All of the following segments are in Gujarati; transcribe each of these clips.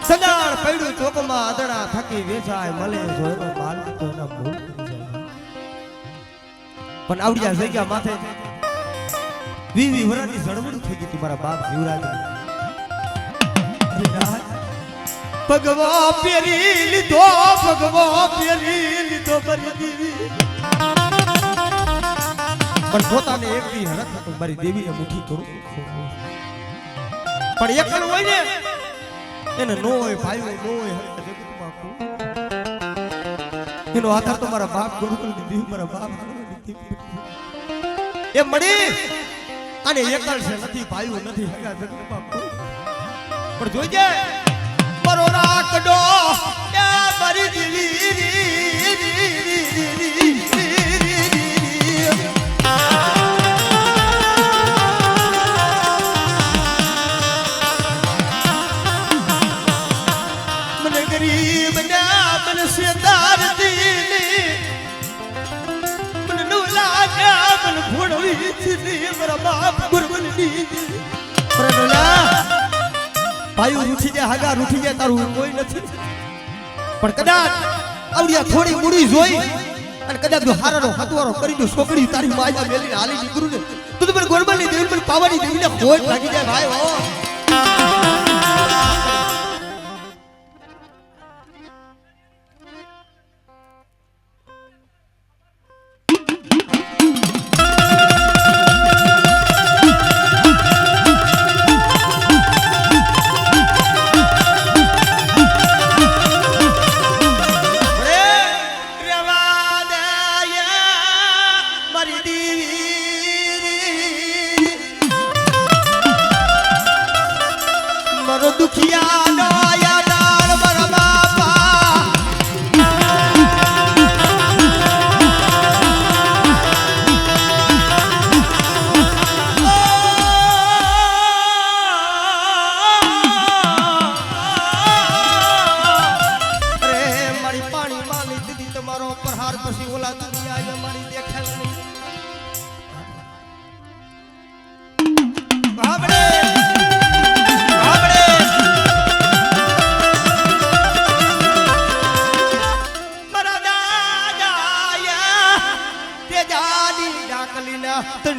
સજાણ પડ્યું ચોકમાં આદડા થકી વેચાય મળે જોઈને બાલ તો એના ભૂલ કરી જાય પણ આવડિયા જગ્યા માથે વીવી વરાની જળવડ થઈ ગઈ મારા બાપ જીવરાજ ભગવા પેરી લીધો મારી દેવી પણ પોતાને એક દી હરખ હતો મારી દેવીને મુઠ્ઠી કરું પણ એકલ હોય ને એને નો હોય ભાઈ નો હોય એનો આધાર તો મારા બાપ ગુરુકુલ દીધી મારા બાપ એ મળી અને એકલ છે નથી ભાઈ નથી હગા જગતમાં પણ જોઈજે મારો રાખડો એ મારી દેવી ભાઈ રૂઠી જાય હાગા રૂઠી જાય તારું કોઈ નથી પણ કદાચ આવડિયા થોડી મૂડી જોઈ અને કદાચ જો હારાનો હાથવારો કરી દો છોકરી તારી માયા મેલીને હાલી નીકળું ને તું તો મને ગોરબલની દેવી મને પાવાની દેવીને ખોટ લાગી જાય ભાઈ હો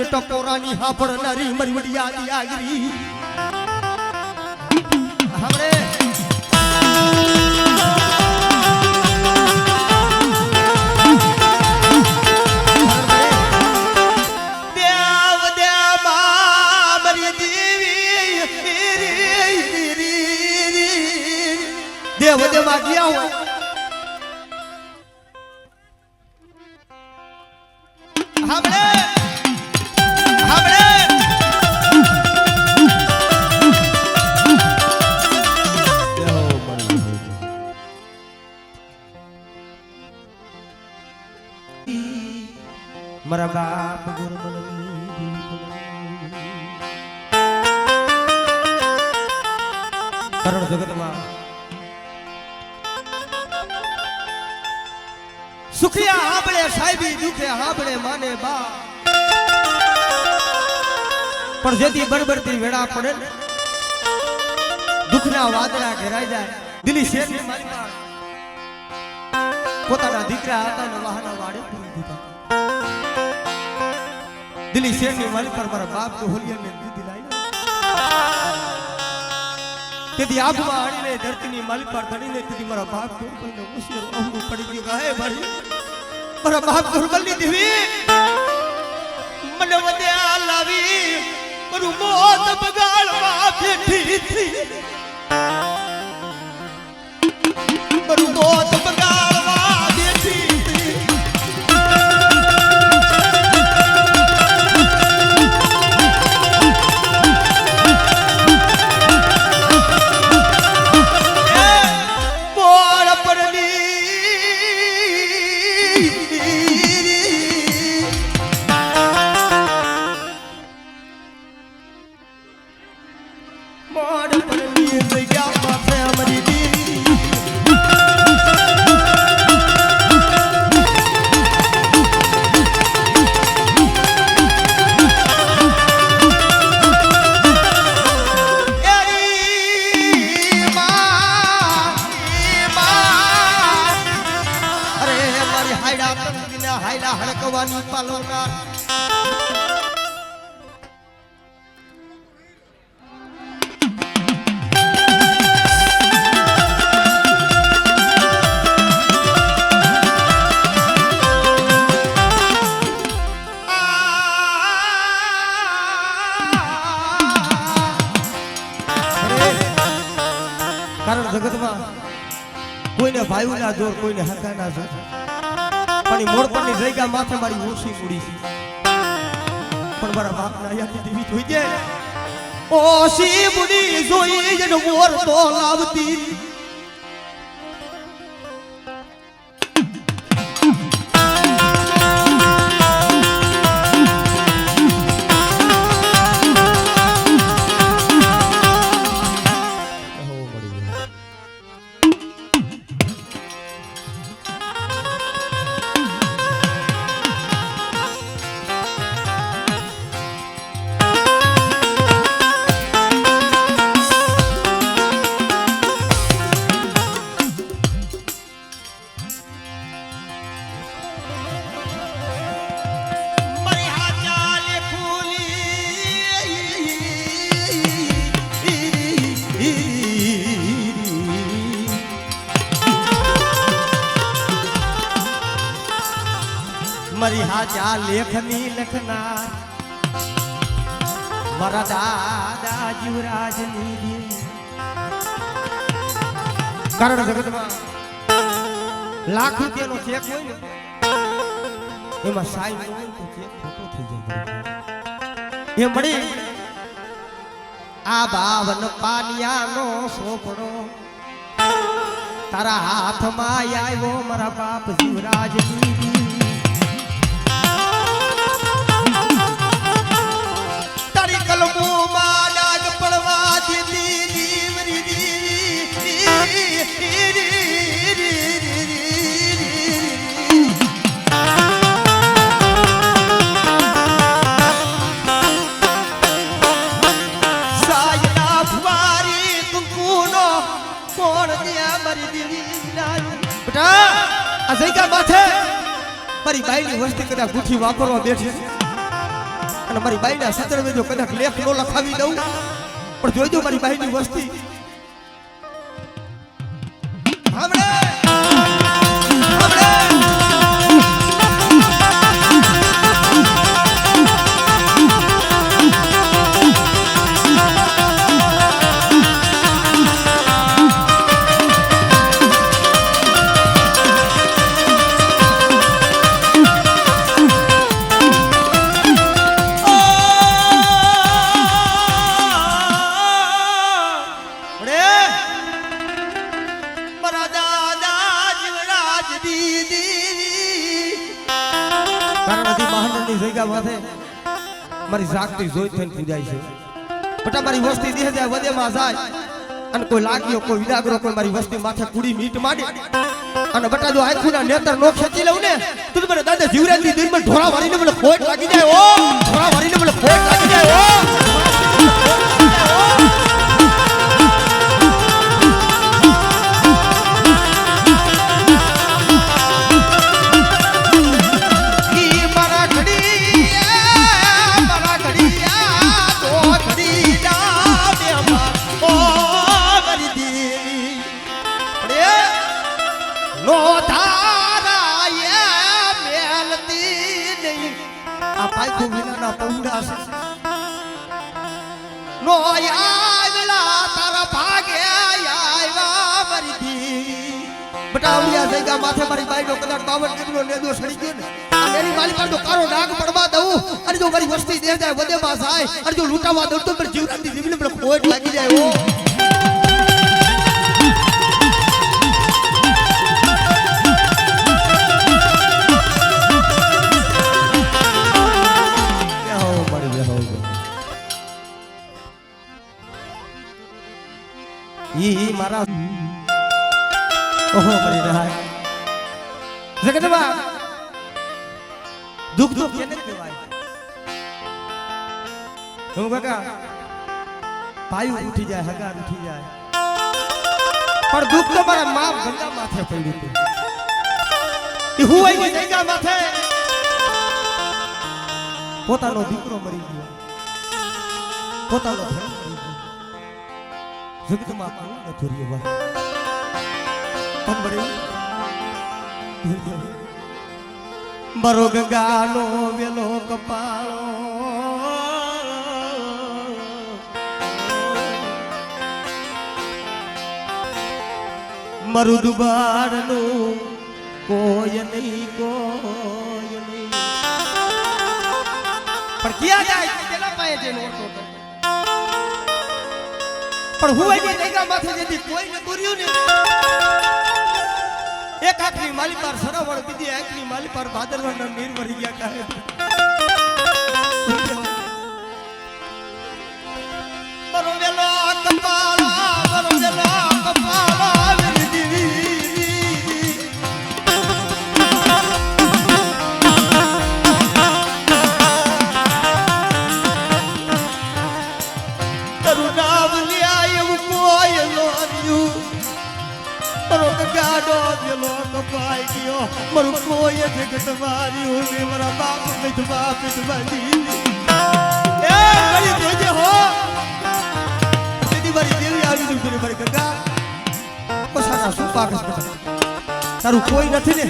ટકોરાની હાફળનારી મરી વડિયાની આગરી हमरे देव देव मरी देवी देव देव गया हुआ हमरे મારા બાપ કરણ જગતમાં સુખિયા હાંભળે સાહેબી દુખે હાંભળે માને બા પણ જેથી બરબરતી વેળા પડે દુખના વાદળા ઘેરાઈ જાય દિલ્હી શેરની માલિકા પોતાના દીકરા હતા ને વાહના વાડે પૂરી દીધા દિલ્હી શેરની માલિક પર મારા બાપ તો હોલિયાને દીધી લાઈ તેથી આંખમાં આણીને ધરતીની માલિક પર ધણીને તેથી મારા બાપ ગુરબલને ઉશિયાર અહમું પડી ગયું હે ભાઈ મારા બાપ ગુરબલની દેવી મને વધ્યા લાવી મારું મોત બગાડવા બેઠી હતી મારું મોત બગાડવા બેઠી મોડ પર જવાની પાલવનાર કારણ જગતમાં કોઈને ભાઈ ના જોર કોઈને હકા ના જોર પણ એ મોડ પરની જગ્યા માથે મારી ઓછી મૂડી છે પણ મારા બાપ ના યાદ દેવી જોઈ જાય ઓછી મૂડી જોઈ જને મોર તો લાવતી મારી હાજા લેખની લખનાર મારા દાદા જીવરાજની કારણ જગતમાં લાખ રૂપિયાનો ચેક હોય ને એમાં સાઈન હોય તો ચેક ખોટો થઈ જાય એ મળી આ બાવન પાનિયાનો સોપડો તારા હાથમાં આવ્યો મારા બાપ જીવરાજની મારી બાઈની વસ્તી કદાચ ગુઠી વાપરવા બેઠી અને મારી બાઈના સત્ર જો કદાચ લેખ નો લખાવી દઉં પણ જોઈજો મારી બાઈની વસ્તી મારી જાગતી જોઈ થઈને પૂજાય છે બટા મારી વસ્તી દેહ જાય વધેમાં જાય અને કોઈ લાગ્યો કોઈ વિદાગરો કોઈ મારી વસ્તી માથે કુડી મીટ માંડે અને બટા જો આંખુના નેતર નો ખેંચી લઉં ને તો મને દાદા જીવરાજની દિલમાં ઢોળા વાળીને મને ખોટ લાગી જાય ઓ ઢોળા વાળીને મને ખોટ લાગી જાય ઓ માથે મારી બાઈનો કદાચ 52 કિલો નેદો સડી ગયો ને આ મેરી માલી પર તો કારો ડાઘ પડવા દઉં અને જો મારી વસ્તી દે જાય વધેમાં જાય અને જો લૂંટાવા દઉં તો પર જીવરાની જીવને પર ખોટ લાગી જાય ઓ ઈ મારા ઓહો મરી રહ્યા જગતમાં દુઃખ દુઃખ કેને કહેવાય હું કાકા પાયું ઉઠી જાય હગાર ઉઠી જાય પણ દુઃખ તો મારા માપ ગંગા માથે પડ્યું હતું ઈ હું આવી જગ્યા માથે પોતાનો દીકરો મરી ગયો, પોતાનો ધર્મ મરી ગયો, જગતમાં કોણ નથી રહ્યો પણ બરો ગંગાનો વેલો કપાળો મરુ દુબારનું કોઈ નહીં પણ ક્યાં જાય તેના પાસે જે નોટો પણ હું એ જગ્યા માથે જેથી કોઈ ન દુર્યું ને એક આખરી માલી પર સરોવર બીજી આખરી માલી પર ભાદરવાના નીર મરી ગયા કહે બરો વેલો કપાળા બરો વેલો કપાળા વેલી દીવી તરુણાવલી આયુ કોઈ લોર્યું બરો ગાડો વેલો કપાઈ ગયો મરુ કોઈ જગત માર્યું ને મારા બાપ વિધવા વિધવાજી એ ગળી દેજે હો મારી દેવી આવી દઉં તને મારી ગંગા પસારા સુપાકસ બેટા તારું કોઈ નથી ને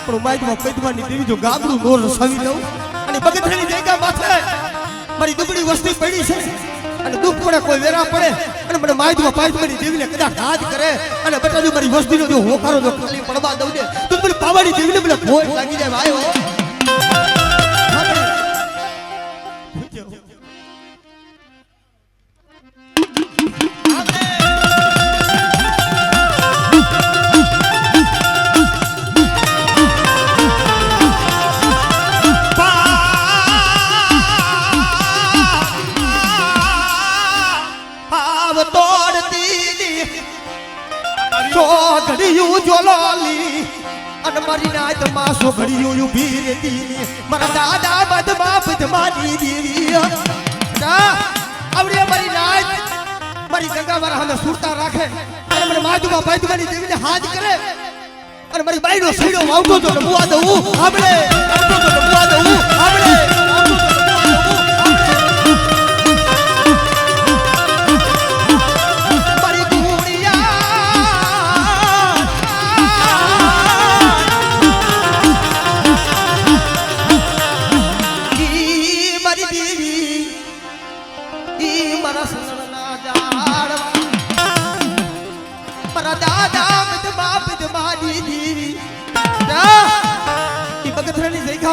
પણ માઈમાં પૈદવાની દેવી જો ગાબડું નોર રસાવી દઉં અને બગથરાની જગ્યા માથે મારી દુબળી વસ્તી પડી છે અને દુઃખ પડે કોઈ વેરા પડે અને મને માઈમાં પૈદવાની દેવીને કદાચ હાથ કરે અને બેટા જો મારી વસ્તીનો જો હોકારો જો ખાલી પડવા દઉં ને તો મને પાવાની દેવીને મને ભોય લાગી જાય ભાઈ હો ઘડિયું જોલોલી અને મારી નાત માસો ઘડિયું ઉભી રહેતી મારા દાદા બદમા બદમાની દેવી આવડે મારી નાત મારી ગંગા મારા હામે સુરતા રાખે અને મને માધુમાં બાધવાની દેવીને હાથ કરે અને મારી બાઈનો સૈડો વાવતો તો નબુઆ દઉં આપણે વાવતો તો નબુઆ દઉં આપણે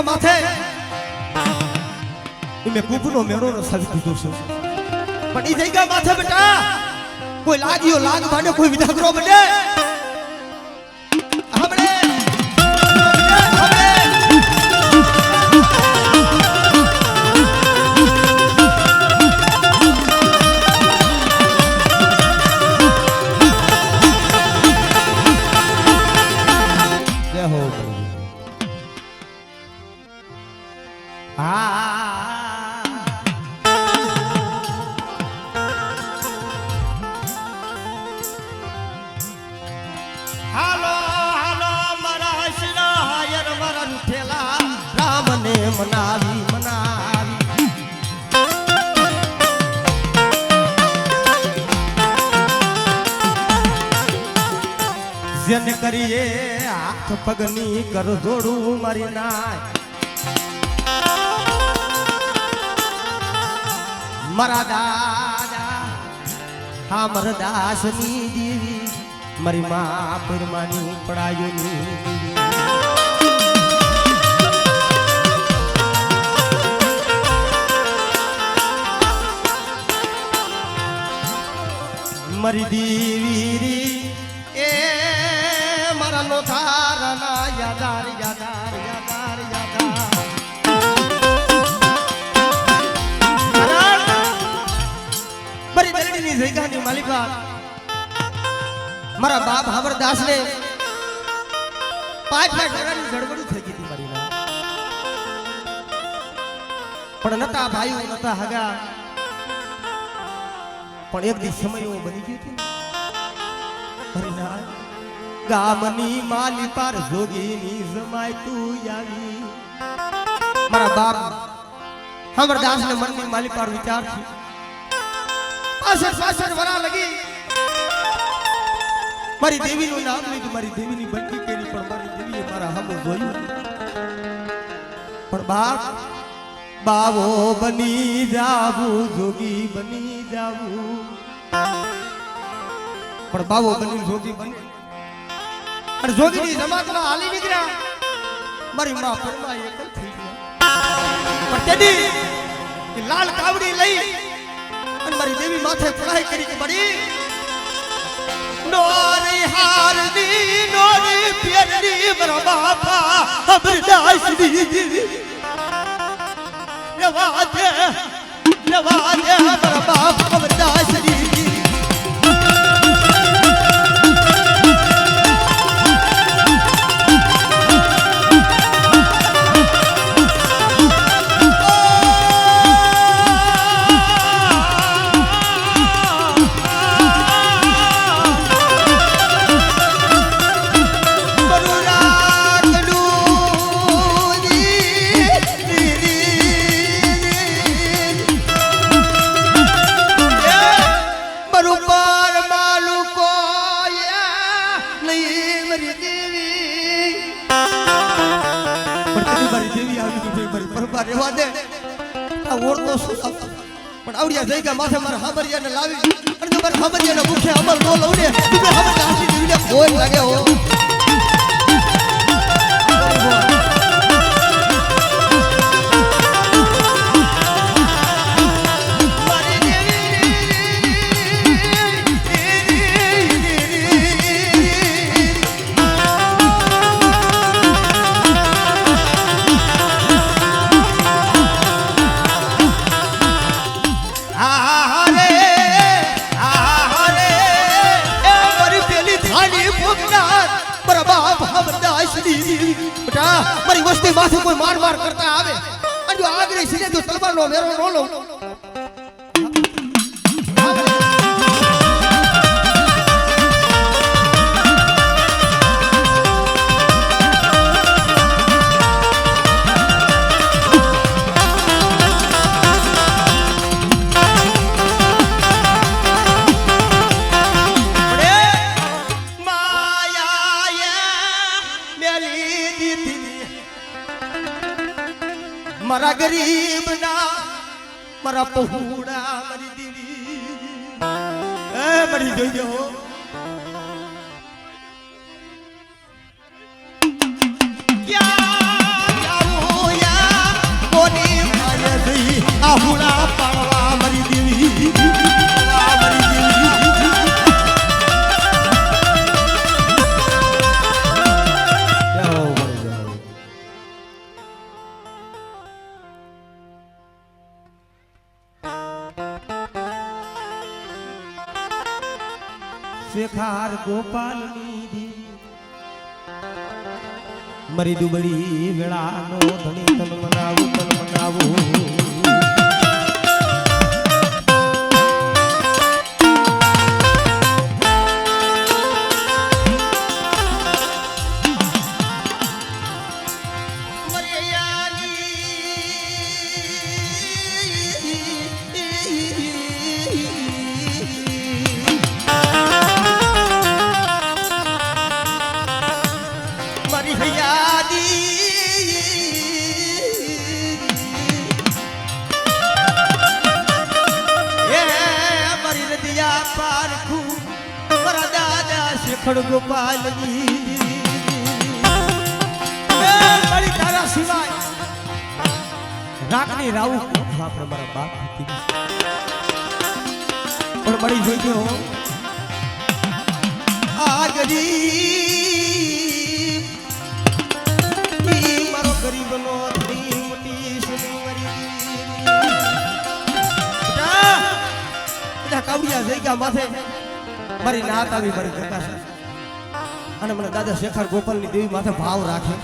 માથે મેં કુકનો મેરો રસાવી દીધો છે પણ એ જગ્યા માથે બેટા કોઈ લાગ્યો લાગ માંડે કોઈ વિધાગરો બને હમણે જય હો મનાવી મનાવી જેને કરીએ હાથ પગની કર જોડું મારી નાય મારા દાદા હા મર દાસની દેવી મારી મા પરમાની પડાયોની દેવી મારી દેવી એ મારા લોથારના યાદાર યાદાર યાદાર યાદાર મારી દરડીની જગ્યાની માલિકા મારા બાપ હામરદાસ ને 5 વર્ષની જડબડી થઈ ગઈ મારી ના પણ નતા ભાઈઓ નતા હગા પણ એક દિવસ સમય એવો બની ગયો હતો ગામની માલી પર જોગીની જમાય તું આવી મારા બાપ અમરદાસ ને મનની માલી પર વિચાર છે પાછળ વરા લગી મારી દેવી નું નામ લીધું મારી દેવી ની બંટી કરી પણ મારી દેવીએ મારા હામો જોયું પણ બાપ બાવો બની જાવું જોગી બની જાવું પણ બાવો બની જોગી બની અને જોગી ની જમાતમાં હાલી નીકળ્યા મારી માં પરમા એક થઈ ગયા પણ તેડી લાલ કાવડી લઈ અને મારી દેવી માથે ચડાઈ કરી કે બડી નોરી હારની નોરી પેરની મારા બાપા અમરદાસ દી નવાદે મારા બાપ અમરદાસ દી રેવા દે આ ઓરતો શું પણ આવડિયા જઈ ગયા માથે મારા હાબરિયાને લાવી અને તમારા હાબરિયાને મુખે અમલ નો લઉં ને તમે હાબરિયા હાસી દીને બોલ લાગે હો મારી વસ્તી માથે કોઈ માર માર કરતા આવે અને જો આગળ સીધે જો તલવારનો વેરો નો લઉં મારા ગરીબ ના મારા પહોળા મારી દીવી એ મરી જોજો ક્યાં જાવો યા કોની માયા ગઈ આહુડા પાવા મારી દીવી મારી દીવી શેખાર ગોપાલની મરી દુબળી વેળાનો ધણી તન મનાવું ખડગોપાલજી બળી તારા સિવાય રાખની રાવું આપણે મારા બાપ હતી પણ બળી જોઈજો આ ગરીબ મારો ગરીબનો ધણી મોટી સુની મરી બધા કાવડિયા જઈ ગયા માથે મારી નાત આવી મારી જતા અને મને દાદા શેખર ગોપાલની દેવી માથે ભાવ રાખે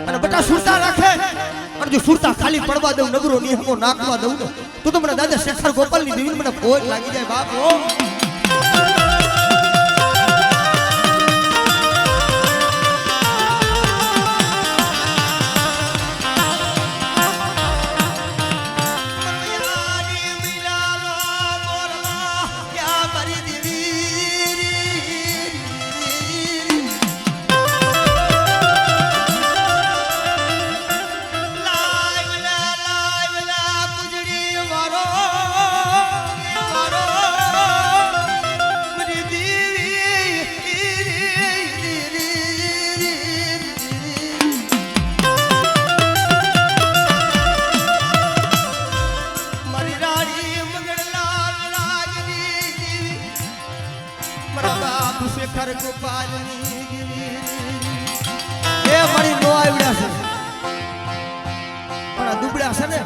અને બટા સુરતા રાખે અને જો સુરતા ખાલી પડવા દઉં નગરો નિહમો નાખવા દઉં તો મને દાદા શેખર ગોપાલની દેવી મને ભોજ લાગી જાય બાપ ઓ બાપ શેખર ગોપાલની એ મારી નો આવડ્યા છે પણ આ દુબળા છે ને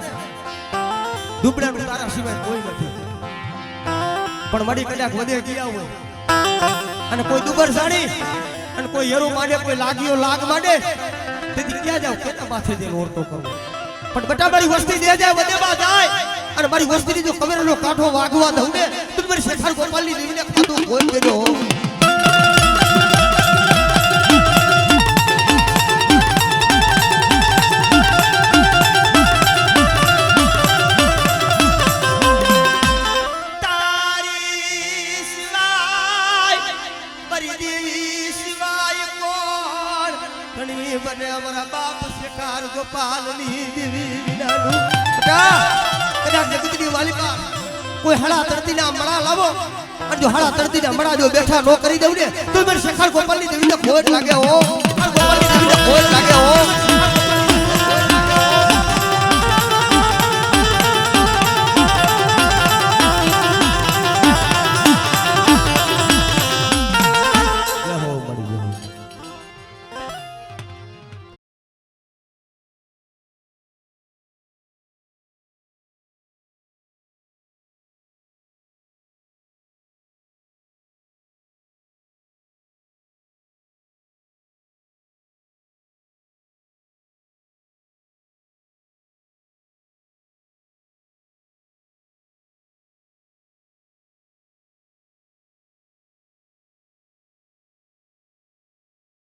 દુબળાનું તારા સિવાય કોઈ નથી પણ મારી કદાચ વધે ગયા હોય અને કોઈ દુબર સાડી અને કોઈ હેરો માંડે કોઈ લાગીઓ લાગ માંડે તેથી ક્યાં જાવ કેના માથે જઈને ઓરતો કરવો પણ બટા મારી વસ્તી દે જાય વધેમાં જાય અને મારી વસ્તીની જો કમેરનો કાઠો વાગવા દઉં ને તો મારી શેખર ગોપાલની દેવીને ખાતું કોઈ દેજો બને અમારા બાપ શેખર ગોપાલની દેવી વિનાનું કદાચ જગતની વાલીપા કોઈ હળા તરતીના મળા લાવો અને જો હળા તરતીના મળા જો બેઠા નો કરી દઉં ને તો મને શેખર ગોપાલની દેવીને ખોટ લાગે હો ગોપાલની દેવીને ખોટ લાગે હો